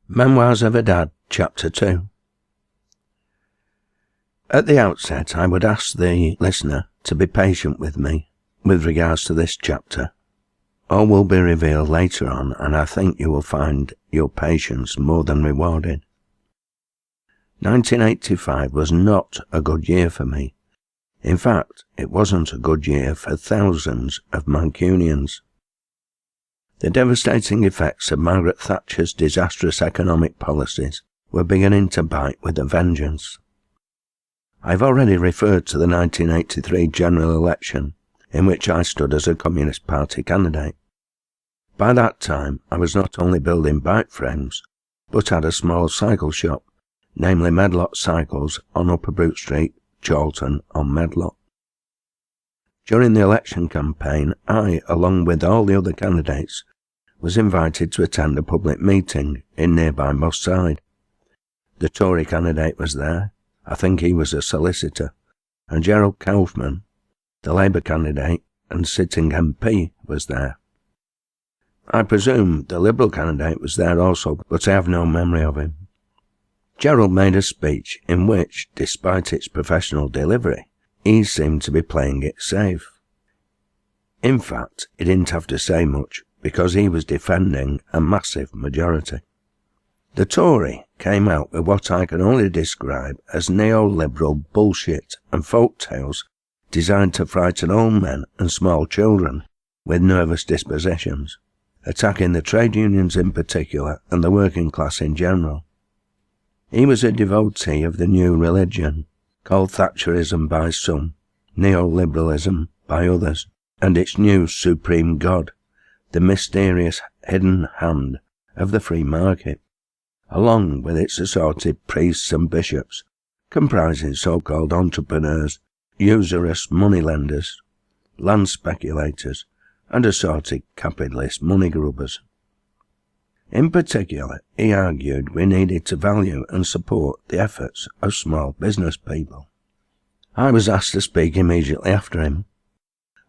Memoirs of a Dad, Chapter 2. At the outset, I would ask the listener to be patient with me with regards to this chapter. All will be revealed later on, and I think you will find your patience more than rewarded. 1985 was not a good year for me. In fact, it wasn't a good year for thousands of Mancunians. The devastating effects of Margaret Thatcher's disastrous economic policies were beginning to bite with a vengeance. I've already referred to the 1983 general election, in which I stood as a Communist Party candidate. By that time, I was not only building bike frames, but had a small cycle shop, namely Medlock Cycles on Upper Brook Street, Chorlton on Medlock. During the election campaign, I, along with all the other candidates, was invited to attend a public meeting in nearby Moss Side. The Tory candidate was there, I think he was a solicitor, and Gerald Kaufman, the Labour candidate and sitting MP, was there. I presume the Liberal candidate was there also, but I have no memory of him. Gerald made a speech in which, despite its professional delivery, he seemed to be playing it safe. In fact, he didn't have to say much, because he was defending a massive majority. The Tory came out with what I can only describe as neoliberal bullshit and folk tales designed to frighten old men and small children with nervous dispositions, attacking the trade unions in particular and the working class in general. He was a devotee of the new religion, called Thatcherism by some, neoliberalism by others, and its new supreme God, the mysterious hidden hand of the free market, along with its assorted priests and bishops, comprising so-called entrepreneurs, usurious moneylenders, land speculators, and assorted capitalist money grubbers. In particular, he argued we needed to value and support the efforts of small business people. I was asked to speak immediately after him.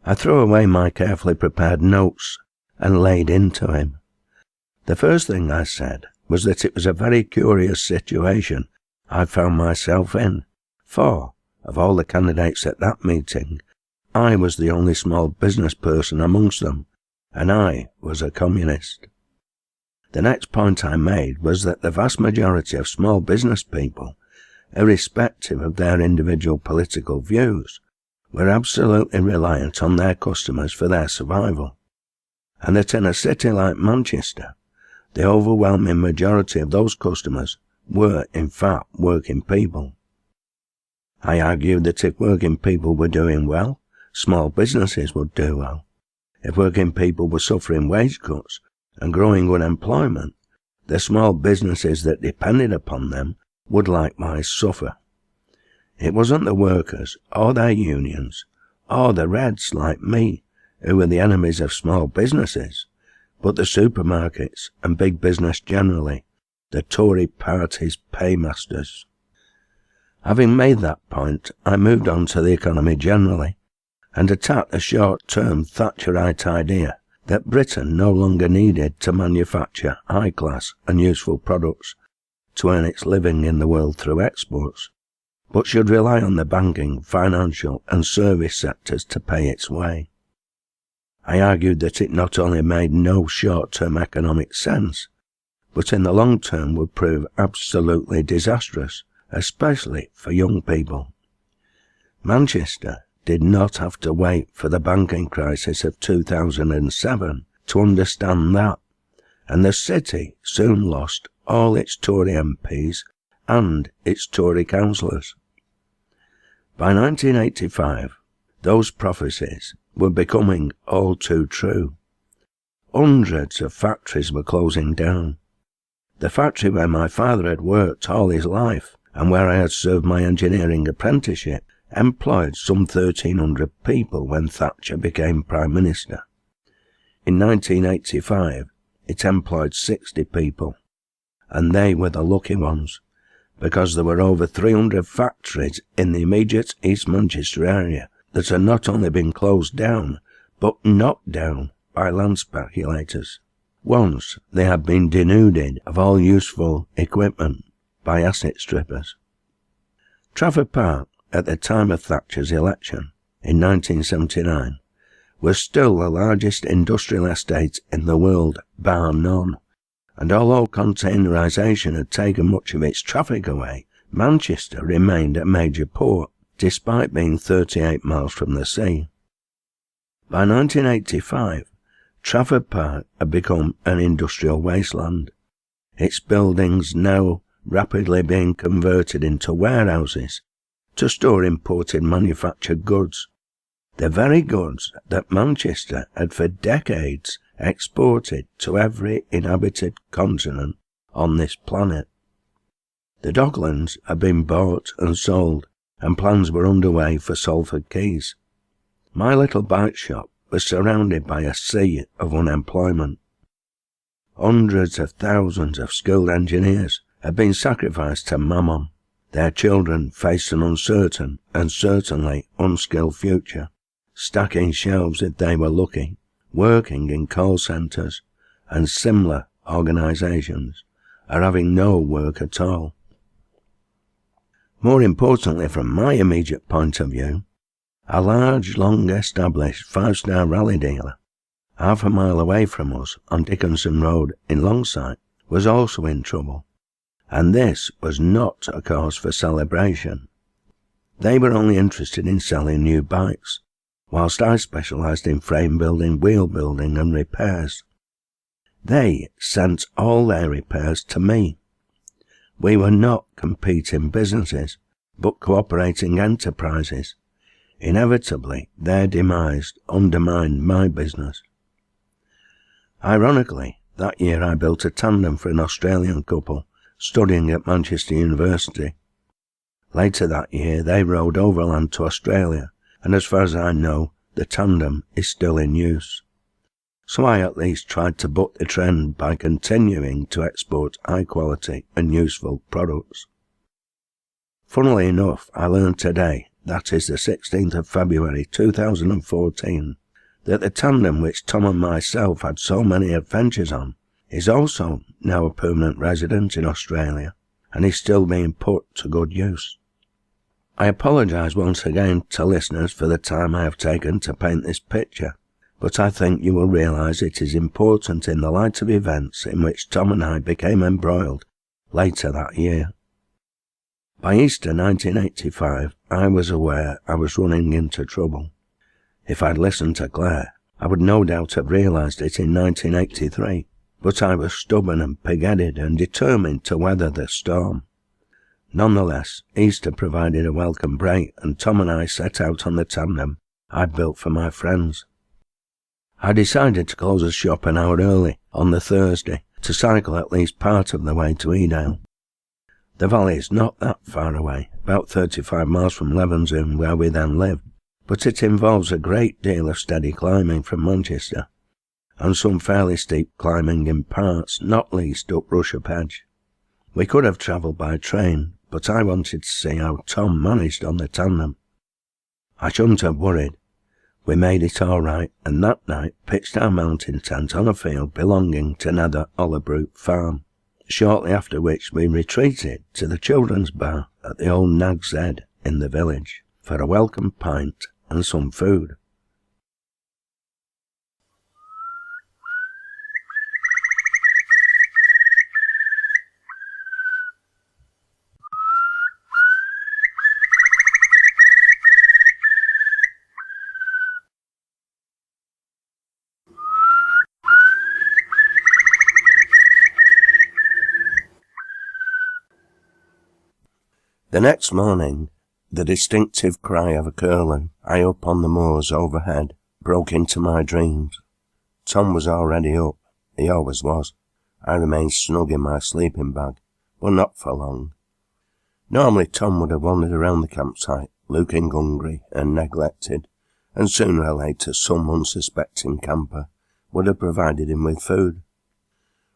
I threw away my carefully prepared notes and laid into him. The first thing I said was that it was a very curious situation I found myself in, for, of all the candidates at that meeting, I was the only small business person amongst them, and I was a communist. The next point I made was that the vast majority of small business people, irrespective of their individual political views, were absolutely reliant on their customers for their survival, and that in a city like Manchester, the overwhelming majority of those customers were, in fact, working people. I argued that if working people were doing well, small businesses would do well. If working people were suffering wage cuts and growing unemployment, the small businesses that depended upon them would likewise suffer. It wasn't the workers, or their unions, or the Reds like me, who were the enemies of small businesses, but the supermarkets and big business generally, the Tory party's paymasters. Having made that point, I moved on to the economy generally, and attacked the short-term Thatcherite idea that Britain no longer needed to manufacture high-class and useful products to earn its living in the world through exports, but should rely on the banking, financial and service sectors to pay its way. I argued that it not only made no short-term economic sense, but in the long term would prove absolutely disastrous, especially for young people. Manchester did not have to wait for the banking crisis of 2007 to understand that, and the city soon lost all its Tory MPs and its Tory councillors. By 1985, those prophecies were becoming all too true. Hundreds of factories were closing down. The factory where my father had worked all his life and where I had served my engineering apprenticeship employed some 1,300 people when Thatcher became Prime Minister. In 1985, it employed 60 people, and they were the lucky ones, because there were over 300 factories in the immediate East Manchester area that had not only been closed down, but knocked down by land speculators. Once they had been denuded of all useful equipment by asset strippers. Trafford Park, at the time of Thatcher's election in 1979, was still the largest industrial estate in the world, bar none, and although containerisation had taken much of its traffic away, Manchester remained a major port, despite being 38 miles from the sea. By 1985, Trafford Park had become an industrial wasteland, its buildings now rapidly being converted into warehouses to store imported manufactured goods, the very goods that Manchester had for decades exported to every inhabited continent on this planet. The Docklands had been bought and sold, and plans were underway for Salford Quays. My little bike shop was surrounded by a sea of unemployment. Hundreds of thousands of skilled engineers had been sacrificed to mammon. Their children faced an uncertain and certainly unskilled future, stacking shelves if they were lucky, working in call centres and similar organisations, or having no work at all. More importantly, from my immediate point of view, a large, long-established five-star rally dealer, half a mile away from us on Dickinson Road in Longsight, was also in trouble, and this was not a cause for celebration. They were only interested in selling new bikes, whilst I specialised in frame building, wheel building and repairs. They sent all their repairs to me. We were not competing businesses, but cooperating enterprises. Inevitably, their demise undermined my business. Ironically, that year I built a tandem for an Australian couple studying at Manchester University. Later that year, they rode overland to Australia, and as far as I know, the tandem is still in use. So I at least tried to buck the trend by continuing to export high-quality and useful products. Funnily enough, I learned today, that is the 16th of February 2014, that the tandem which Tom and myself had so many adventures on is also now a permanent resident in Australia and is still being put to good use. I apologise once again to listeners for the time I have taken to paint this picture, but I think you will realise it is important in the light of events in which Tom and I became embroiled later that year. By Easter 1985, I was aware I was running into trouble. If I'd listened to Claire, I would no doubt have realised it in 1983, but I was stubborn and pig-headed and determined to weather the storm. Nonetheless, Easter provided a welcome break, and Tom and I set out on the tandem I built for my friends. I decided to close the shop an hour early on the Thursday to cycle at least part of the way to Edale. The valley is not that far away, about 35 miles from Levenshulme where we then lived, but it involves a great deal of steady climbing from Manchester, and some fairly steep climbing in parts, not least up Rushup Edge. We could have travelled by train, but I wanted to see how Tom managed on the tandem. I shouldn't have worried. We made it all right, and that night pitched our mountain tent on a field belonging to Nether Hollowbrook Farm, shortly after which we retreated to the children's bar at the old Nag's Head in the village for a welcome pint and some food. The next morning, the distinctive cry of a curlew, high up on the moors overhead, broke into my dreams. Tom was already up. He always was. I remained snug in my sleeping bag, but not for long. Normally Tom would have wandered around the campsite, looking hungry and neglected, and sooner or later some unsuspecting camper would have provided him with food.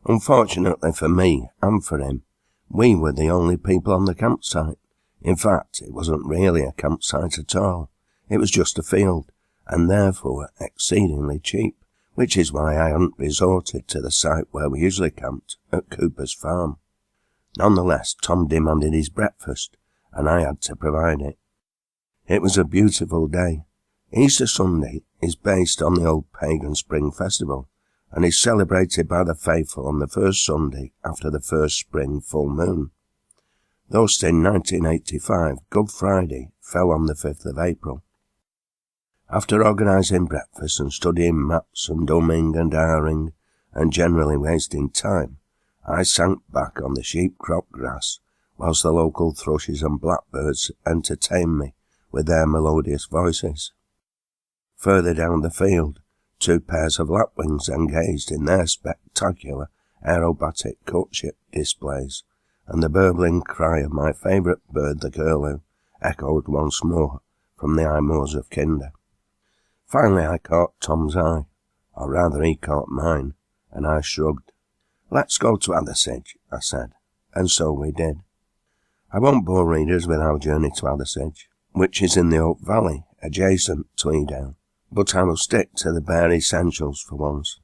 Unfortunately for me and for him, we were the only people on the campsite. In fact, it wasn't really a campsite at all. It was just a field, and therefore exceedingly cheap, which is why I hadn't resorted to the site where we usually camped, at Cooper's farm. Nonetheless, Tom demanded his breakfast, and I had to provide it. It was a beautiful day. Easter Sunday is based on the old pagan spring festival, and is celebrated by the faithful on the first Sunday after the first spring full moon. Thus, in 1985, Good Friday fell on the 5th of April. After organising breakfast and studying maps and umming and ahhing, and generally wasting time, I sank back on the sheep crop grass, whilst the local thrushes and blackbirds entertained me with their melodious voices. Further down the field, 2 pairs of lapwings engaged in their spectacular aerobatic courtship displays, and the burbling cry of my favourite bird, the curlew, echoed once more from the high moors of Kinder. Finally I caught Tom's eye, or rather he caught mine, and I shrugged. "Let's go to Athersidge," I said, and so we did. I won't bore readers with our journey to Athersidge, which is in the Oak Valley, adjacent to Edale, but I will stick to the bare essentials for once.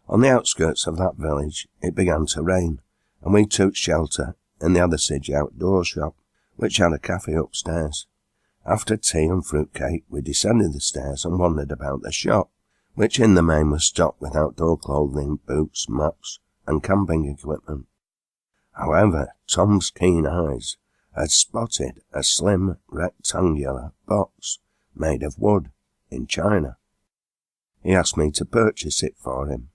On the outskirts of that village it began to rain, and we took shelter in the Athersidge outdoor shop, which had a cafe upstairs. After tea and fruitcake, we descended the stairs and wandered about the shop, which in the main was stocked with outdoor clothing, boots, maps, and camping equipment. However, Tom's keen eyes had spotted a slim, rectangular box made of wood in China. He asked me to purchase it for him.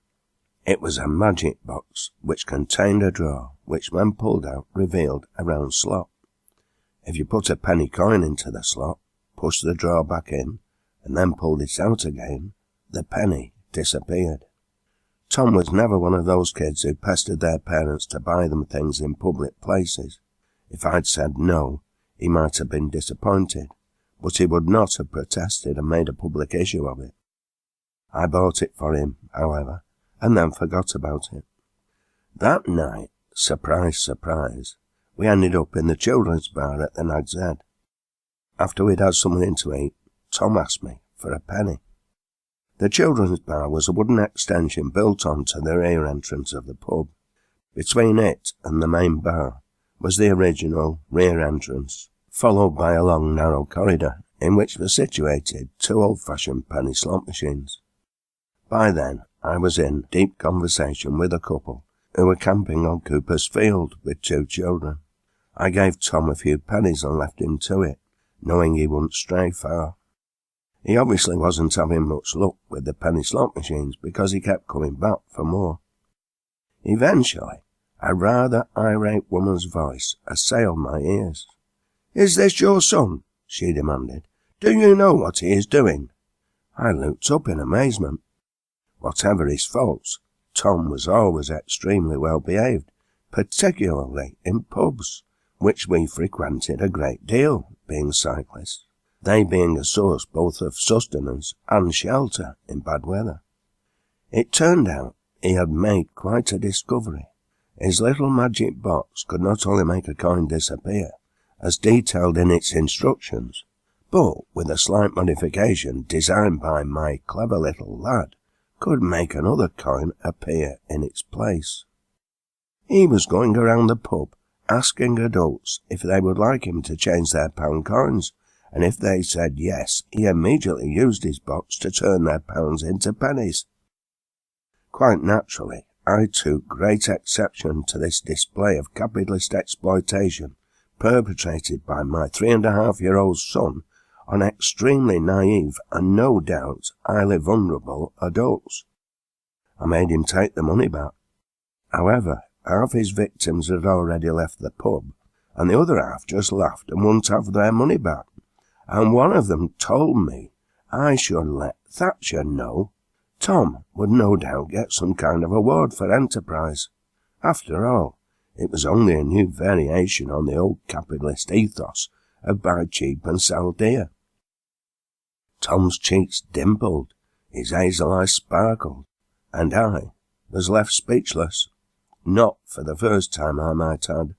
It was a magic box which contained a drawer which, when pulled out, revealed a round slot. If you put a penny coin into the slot, pushed the drawer back in, and then pulled it out again, the penny disappeared. Tom was never one of those kids who pestered their parents to buy them things in public places. If I'd said no, he might have been disappointed, but he would not have protested and made a public issue of it. I bought it for him, however, and then forgot about it. That night, surprise, surprise, we ended up in the children's bar at the Nag's Head. After we'd had something to eat, Tom asked me for a penny. The children's bar was a wooden extension built onto the rear entrance of the pub. Between it and the main bar was the original rear entrance, followed by a long narrow corridor in which were situated 2 old-fashioned penny slot machines. By then, I was in deep conversation with a couple who were camping on Cooper's field with 2 children. I gave Tom a few pennies and left him to it, knowing he wouldn't stray far. He obviously wasn't having much luck with the penny slot machines because he kept coming back for more. Eventually, a rather irate woman's voice assailed my ears. "Is this your son?" she demanded. "Do you know what he is doing?" I looked up in amazement. Whatever his faults, Tom was always extremely well behaved, particularly in pubs, which we frequented a great deal, being cyclists, they being a source both of sustenance and shelter in bad weather. It turned out he had made quite a discovery. His little magic box could not only make a coin disappear, as detailed in its instructions, but, with a slight modification designed by my clever little lad, could make another coin appear in its place. He was going around the pub asking adults if they would like him to change their pound coins, and if they said yes, he immediately used his box to turn their pounds into pennies. Quite naturally, I took great exception to this display of capitalist exploitation perpetrated by my 3.5-year-old son on extremely naive and no doubt highly vulnerable adults. I made him take the money back. However, half his victims had already left the pub, and the other half just laughed and wouldn't have their money back. And one of them told me I should let Thatcher know. Tom would no doubt get some kind of award for enterprise. After all, it was only a new variation on the old capitalist ethos of buy cheap and sell dear. Tom's cheeks dimpled, his hazel eyes sparkled, and I was left speechless. Not for the first time, I might add.